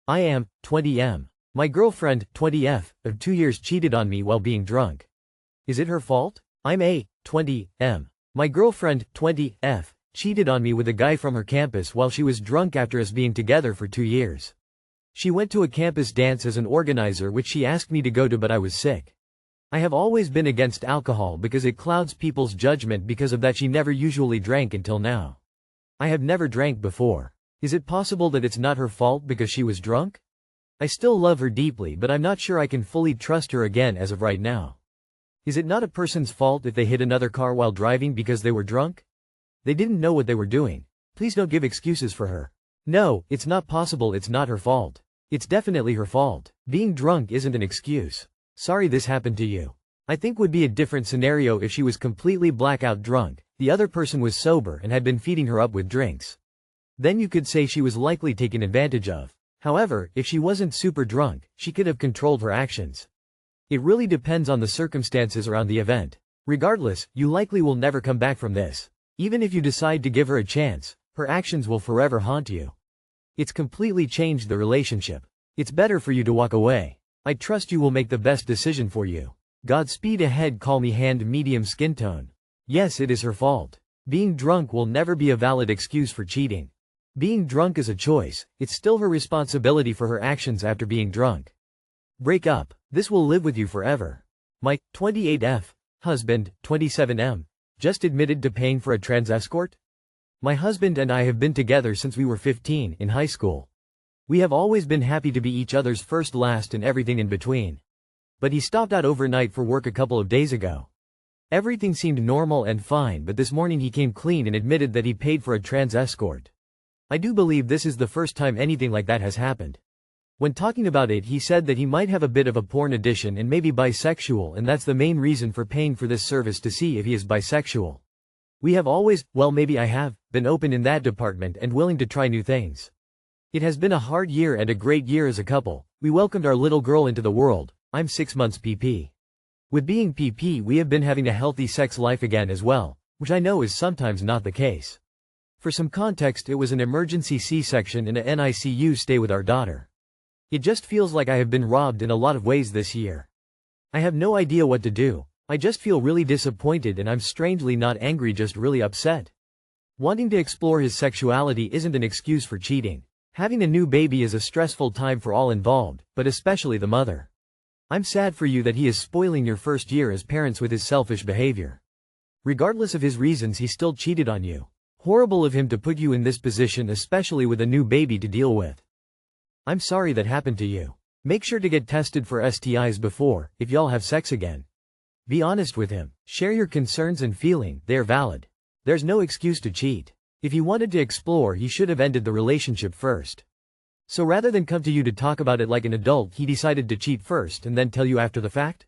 I am 20M. My girlfriend, 20F, of 2 years cheated on me while being drunk. Is it her fault? I'm A, 20M. My girlfriend, 20F, cheated on me with a guy from her campus while she was drunk after us being together for 2 years. She went to a campus dance as an organizer which she asked me to go to, but I was sick. I have always been against alcohol because it clouds people's judgment. Because of that, she never usually drank until now. I have never drank before. Is it possible that it's not her fault because she was drunk? I still love her deeply, but I'm not sure I can fully trust her again as of right now. Is it not a person's fault if they hit another car while driving because they were drunk? They didn't know what they were doing. Please don't give excuses for her. No, it's not possible. It's not her fault. It's definitely her fault. Being drunk isn't an excuse. Sorry this happened to you. I think would be a different scenario if she was completely blackout drunk, the other person was sober and had been feeding her up with drinks. Then you could say she was likely taken advantage of. However, if she wasn't super drunk, she could have controlled her actions. It really depends on the circumstances around the event. Regardless, you likely will never come back from this. Even if you decide to give her a chance, her actions will forever haunt you. It's completely changed the relationship. It's better for you to walk away. I trust you will make the best decision for you. Godspeed ahead. Call me hand medium skin tone. Yes, it is her fault. Being drunk will never be a valid excuse for cheating. Being drunk is a choice. It's still her responsibility for her actions after being drunk. Break up. This will live with you forever. My 28F husband, 27M, just admitted to paying for a trans escort. My husband and I have been together since we were 15 in high school. We have always been happy to be each other's first, last, and everything in between. But he stopped out overnight for work a couple of days ago. Everything seemed normal and fine, but this morning he came clean and admitted that he paid for a trans escort. I do believe this is the first time anything like that has happened. When talking about it, he said that he might have a bit of a porn addiction and maybe bisexual, and that's the main reason for paying for this service, to see if he is bisexual. We have always, well, maybe I have, been open in that department and willing to try new things. It has been a hard year and a great year as a couple. We welcomed our little girl into the world. I'm 6 months PP. With being PP, we have been having a healthy sex life again as well, which I know is sometimes not the case. For some context, it was an emergency C-section and a NICU stay with our daughter. It just feels like I have been robbed in a lot of ways this year. I have no idea what to do. I just feel really disappointed, and I'm strangely not angry, just really upset. Wanting to explore his sexuality isn't an excuse for cheating. Having a new baby is a stressful time for all involved, but especially the mother. I'm sad for you that he is spoiling your first year as parents with his selfish behavior. Regardless of his reasons, he still cheated on you. Horrible of him to put you in this position, especially with a new baby to deal with. I'm sorry that happened to you. Make sure to get tested for STIs before, if y'all have sex again. Be honest with him. Share your concerns and feeling, they are valid. There's no excuse to cheat. If he wanted to explore, he should have ended the relationship first. So rather than come to you to talk about it like an adult, he decided to cheat first and then tell you after the fact?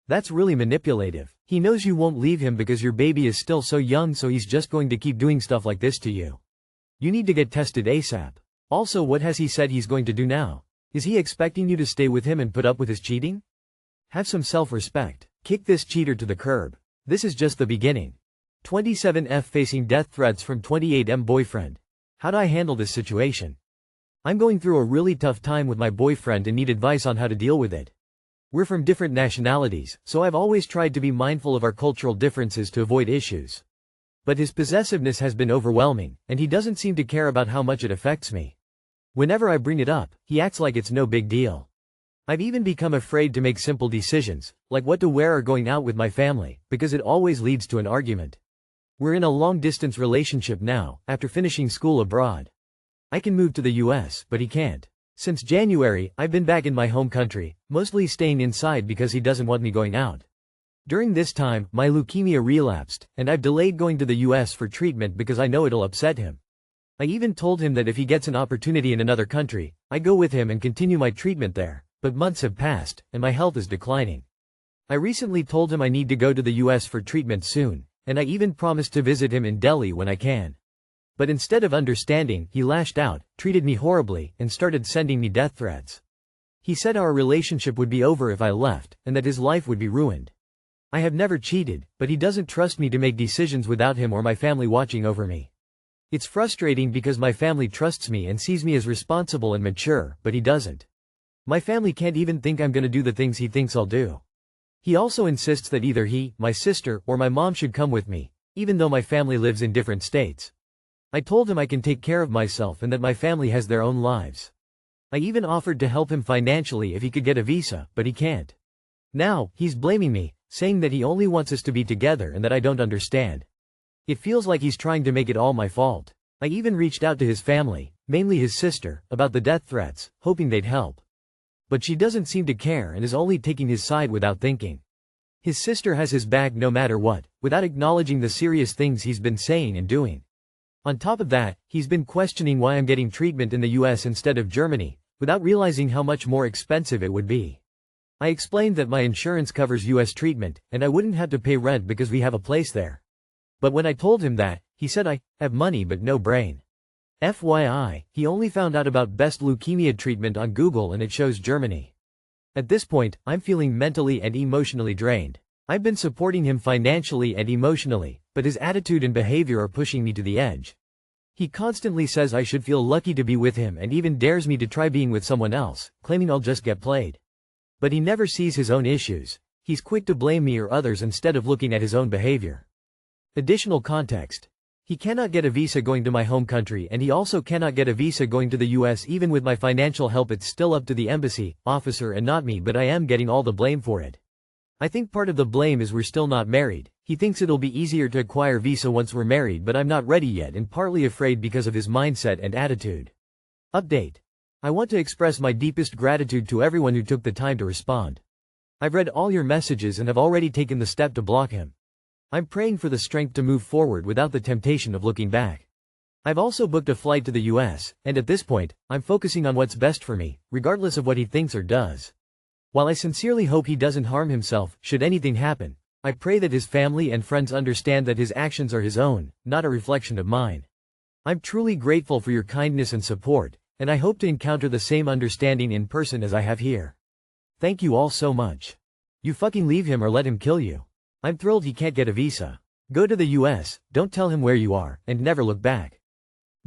That's really manipulative. He knows you won't leave him because your baby is still so young, so he's just going to keep doing stuff like this to you. You need to get tested ASAP. Also, what has he said he's going to do now? Is he expecting you to stay with him and put up with his cheating? Have some self-respect. Kick this cheater to the curb. This is just the beginning. 27F facing death threats from 28M boyfriend. How do I handle this situation? I'm going through a really tough time with my boyfriend and need advice on how to deal with it. We're from different nationalities, so I've always tried to be mindful of our cultural differences to avoid issues. But his possessiveness has been overwhelming, and he doesn't seem to care about how much it affects me. Whenever I bring it up, he acts like it's no big deal. I've even become afraid to make simple decisions, like what to wear or going out with my family, because it always leads to an argument. We're in a long-distance relationship now, after finishing school abroad. I can move to the US, but he can't. Since January, I've been back in my home country, mostly staying inside because he doesn't want me going out. During this time, my leukemia relapsed, and I've delayed going to the US for treatment because I know it'll upset him. I even told him that if he gets an opportunity in another country, I go with him and continue my treatment there, but months have passed, and my health is declining. I recently told him I need to go to the US for treatment soon, and I even promised to visit him in Delhi when I can. But instead of understanding, he lashed out, treated me horribly, and started sending me death threats. He said our relationship would be over if I left, and that his life would be ruined. I have never cheated, but he doesn't trust me to make decisions without him or my family watching over me. It's frustrating because my family trusts me and sees me as responsible and mature, but he doesn't. My family can't even think I'm gonna do the things he thinks I'll do. He also insists that either he, my sister, or my mom should come with me, even though my family lives in different states. I told him I can take care of myself and that my family has their own lives. I even offered to help him financially if he could get a visa, but he can't. Now, he's blaming me, saying that he only wants us to be together and that I don't understand. It feels like he's trying to make it all my fault. I even reached out to his family, mainly his sister, about the death threats, hoping they'd help. But she doesn't seem to care and is only taking his side without thinking. His sister has his back no matter what, without acknowledging the serious things he's been saying and doing. On top of that, he's been questioning why I'm getting treatment in the US instead of Germany, without realizing how much more expensive it would be. I explained that my insurance covers US treatment, and I wouldn't have to pay rent because we have a place there. But when I told him that, he said I have money but no brain. FYI, he only found out about best leukemia treatment on Google and it shows Germany. At this point, I'm feeling mentally and emotionally drained. I've been supporting him financially and emotionally, but his attitude and behavior are pushing me to the edge. He constantly says I should feel lucky to be with him and even dares me to try being with someone else, claiming I'll just get played. But he never sees his own issues. He's quick to blame me or others instead of looking at his own behavior. Additional context. He cannot get a visa going to my home country and he also cannot get a visa going to the US. Even with my financial help, it's still up to the embassy officer and not me, but I am getting all the blame for it. I think part of the blame is we're still not married. He thinks it'll be easier to acquire visa once we're married, but I'm not ready yet and partly afraid because of his mindset and attitude. Update. I want to express my deepest gratitude to everyone who took the time to respond. I've read all your messages and have already taken the step to block him. I'm praying for the strength to move forward without the temptation of looking back. I've also booked a flight to the US, and at this point, I'm focusing on what's best for me, regardless of what he thinks or does. While I sincerely hope he doesn't harm himself, should anything happen, I pray that his family and friends understand that his actions are his own, not a reflection of mine. I'm truly grateful for your kindness and support, and I hope to encounter the same understanding in person as I have here. Thank you all so much. You fucking leave him or let him kill you. I'm thrilled he can't get a visa. Go to the US, don't tell him where you are, and never look back.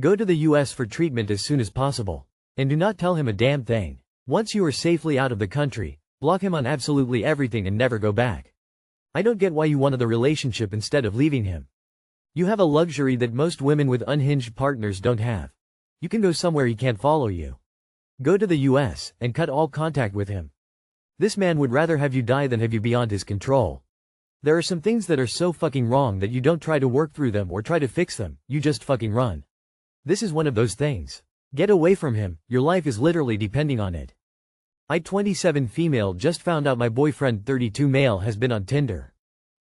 Go to the US for treatment as soon as possible. And do not tell him a damn thing. Once you are safely out of the country, block him on absolutely everything and never go back. I don't get why you wanted the relationship instead of leaving him. You have a luxury that most women with unhinged partners don't have. You can go somewhere he can't follow you. Go to the US, and cut all contact with him. This man would rather have you die than have you beyond his control. There are some things that are so fucking wrong that you don't try to work through them or try to fix them, you just fucking run. This is one of those things. Get away from him, your life is literally depending on it. I 27 female just found out my boyfriend 32 male has been on Tinder.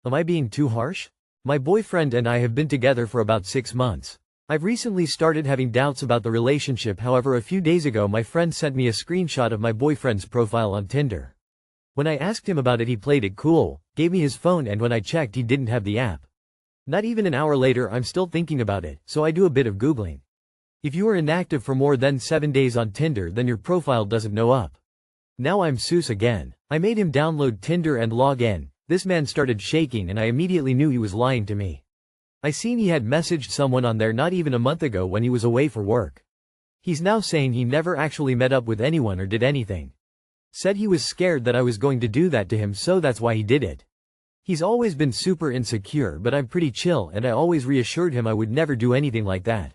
Am I being too harsh? My boyfriend and I have been together for about 6 months. I've recently started having doubts about the relationship. However, a few days ago my friend sent me a screenshot of my boyfriend's profile on Tinder. When I asked him about it, he played it cool, gave me his phone, and when I checked he didn't have the app. Not even an hour later I'm still thinking about it, so I do a bit of Googling. If you are inactive for more than 7 days on Tinder, then your profile doesn't know up. Now I'm sus again. I made him download Tinder and log in. This man started shaking and I immediately knew he was lying to me. I seen he had messaged someone on there not even a month ago when he was away for work. He's now saying he never actually met up with anyone or did anything. Said he was scared that I was going to do that to him, so that's why he did it. He's always been super insecure, but I'm pretty chill and I always reassured him I would never do anything like that.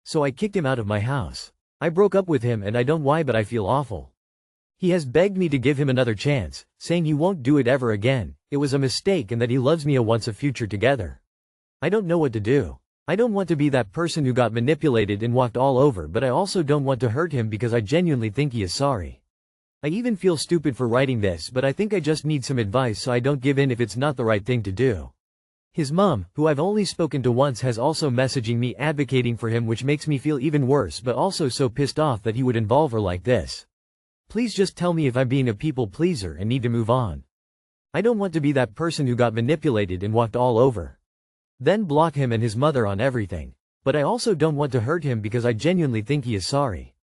So I kicked him out of my house. I broke up with him and I don't know why, but I feel awful. He has begged me to give him another chance, saying he won't do it ever again, it was a mistake and that he loves me and wants a future together. I don't know what to do. I don't want to be that person who got manipulated and walked all over, but I also don't want to hurt him because I genuinely think he is sorry. I even feel stupid for writing this, but I think I just need some advice so I don't give in if it's not the right thing to do. His mom, who I've only spoken to once, has also messaging me advocating for him, which makes me feel even worse, but also so pissed off that he would involve her like this. Please just tell me if I'm being a people pleaser and need to move on. I don't want to be that person who got manipulated and walked all over. Then block him and his mother on everything. But I also don't want to hurt him because I genuinely think he is sorry.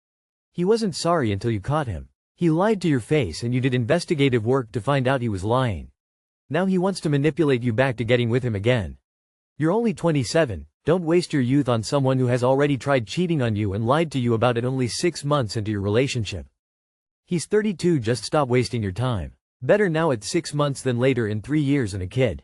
He wasn't sorry until you caught him. He lied to your face and you did investigative work to find out he was lying. Now he wants to manipulate you back to getting with him again. You're only 27, Don't waste your youth on someone who has already tried cheating on you and lied to you about it only 6 months into your relationship. He's 32, just stop wasting your time. Better now at 6 months than later in 3 years and a kid.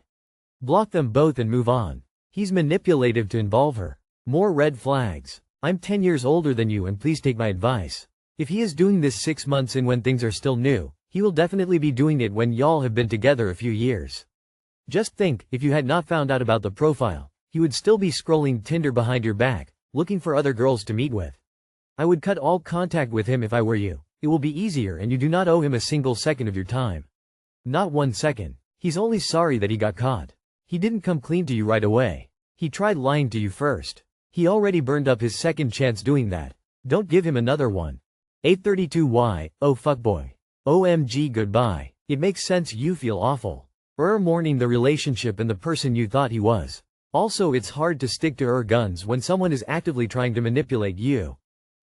Block them both and move on. He's manipulative to involve her. More red flags. I'm 10 years older than you and please take my advice. If he is doing this 6 months in when things are still new, he will definitely be doing it when y'all have been together a few years. Just think, if you had not found out about the profile, he would still be scrolling Tinder behind your back, looking for other girls to meet with. I would cut all contact with him if I were you. It will be easier and you do not owe him a single second of your time. Not 1 second. He's only sorry that he got caught. He didn't come clean to you right away. He tried lying to you first. He already burned up his second chance doing that. Don't give him another one. 832Y, oh fuckboy. OMG goodbye. It makes sense you feel awful. Mourning the relationship and the person you thought he was. Also, it's hard to stick to guns when someone is actively trying to manipulate you.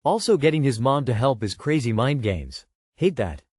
Also, getting his mom to help is crazy mind games. Hate that.